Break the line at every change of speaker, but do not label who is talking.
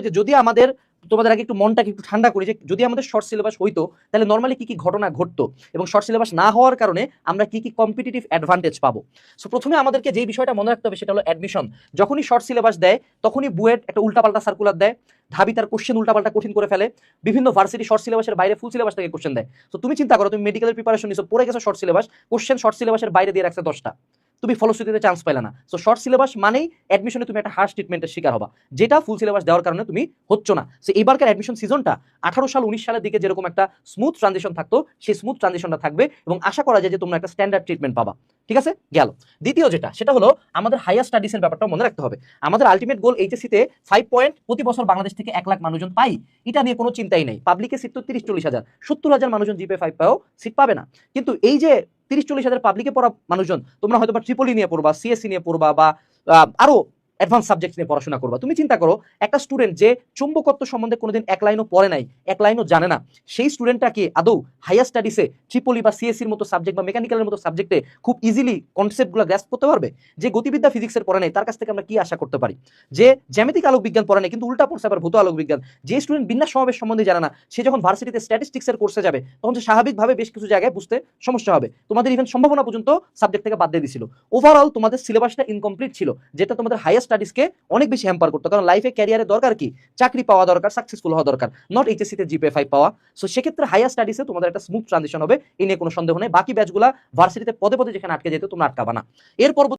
যে যদি আমাদের তোমাদের আগে একটু মনটাকে একটু ঠান্ডা করি যে যদি আমাদের শর্ট সিলেবাস হইতো তাহলে নর্মালি কি কি ঘটনা ঘটতো এবং শর্ট সিলেবাস না হওয়ার কারণে আমরা কি কি কম্পিটিটিভ অ্যাডভান্টেজ পাবো। সো প্রথমে আমাদেরকে যেই বিষয়টা মনে রাখতে হবে সেটা হলো অ্যাডমিশন। যখনই শর্ট সিলেবাস দেয় তখনই বুয়েট একটা উল্টাপাল্টা সার্কুলার দেয়, ঢাবি তার কোশ্চেন উল্টাপাল্টা কঠিন করে ফেলে, বিভিন্ন ভার্সিটি শর্ট সিলেবাসের বাইরে ফুল সিলেবাস থেকে কোশ্চেন দেয়। তো তুমি চিন্তা করো, তুমি মেডিকেলের প্রিপারেশন নিছো, পড়ে গেছো শর্ট সিলেবাস, কোশ্চেন শর্ট সিলেবাসের বাইরে দিয়ে রাখছে 10টা, তুমি ফলশ্রুতিতে চান্স পাইলে না। সো শর্ট সিলেবাস মানেই অ্যাডমিশনে তুমি একটা হার্শ ট্রিটমেন্টের শিকার হবা, যেটা ফুল সিলেবাস দেওয়ার কারণে তুমি হচ্ছ না। সো এবারকার অ্যাডমিশন সিজনটা 18 সাল 19 সালের দিকে যেরকম একটা স্মুথ ট্রানজিশন থাকতো সেই স্মুথ ট্রানজিশনটা থাকবে এবং আশা করা যায় যে তোমরা একটা স্ট্যান্ডার্ড ট্রিটমেন্ট পাবা। ঠিক আছে, গেল। দ্বিতীয় যেটা সেটা হলো আমাদের হায়ার স্টাডিজের ব্যাপারটা মনে রাখতে হবে। আমাদের আলটিমেট গোল এইচএসসিতে 5 পয়েন্ট প্রতি বছর বাংলাদেশ থেকে 1 লাখ মানুষজন পাই, এটা নিয়ে কোনো চিন্তাই নাই। পাবলিকে সিট তো 30-40 হাজার, 70,000 মানুষজন জিপে 5 পাও সিট পাবে না। কিন্তু এই যে 30-40 হাজার পাবলিকে পড়া মানুষজন, তোমরা হয়তো বা ট্রিপলি নিয়ে পড়বা, সিএসসি নিয়ে পড়বা বা আরো অ্যাডভান্স সাবজেক্ট নিয়ে পড়াশোনা করবা। তুমি চিন্তা করো একটা স্টুডেন্ট যে চুম্বকত্ব সম্বন্ধে কোনোদিন এক লাইনও পড়ে নাই, এক লাইনও জানে না, সেই স্টুডেন্টটা কি আদৌ হায়ার স্টাডিসে ট্রিপলি বা সিএসসির মতো সাবজেক্ট বা মেকানিক্যালের মতো সাবজেক্টে খুব ইজিলি কনসেপ্টগুলো গ্রাস্প করতে পারবে? যে গতিবিদ্যা ফিজিক্সের পড়ে নাই তার কাছ থেকে আমরা কি আশা করতে পারি? যে জ্যামিতিক আলোক বিজ্ঞান পড়ে নাই কিন্তু উল্টা পড়ছে আবার ভূত আলোক বিজ্ঞান, যে স্টুডেন্ট বিন্যাস সমাবেশ সম্বন্ধে জানে না, সে যখন ভার্সিটিতে স্ট্যাটিস্টিক্সের কোর্সে যাবে তখন সে স্বাভাবিকভাবে বেশ কিছু জায়গায় বুঝতে সমস্যা হবে। তোমাদের ইভেন সম্ভাবনা পর্যন্ত সাবজেক্ট থেকে বাদ দিয়ে দিছিল। ওভারঅল তোমাদের সিলেবাসটা ইনকমপ্লিট ছিল, যেটা তোমাদের হায়ার স্টাডিজকে অনেক বেশি হ্যাম্পার করতো। কারণ লাইফে ক্যারিয়ারে দরকার কি? চাকরি পাওয়া দরকার, সাকসেসফুল হওয়া দরকার, নট এইচএসসিতে জিপিএ 5 পাওয়া। সো সেক্ষেত্রে হায়ার স্টাডিজে তোমাদের একটা স্মুথ ট্রানজিশন হবে, এই নিয়ে কোনো সন্দেহ নেই। বাকি ব্যাচগুলা ভার্সিটিতে পদে পদে যেখানে আটকে যেত তোমরা আটকাবা না। এর পরবর্তী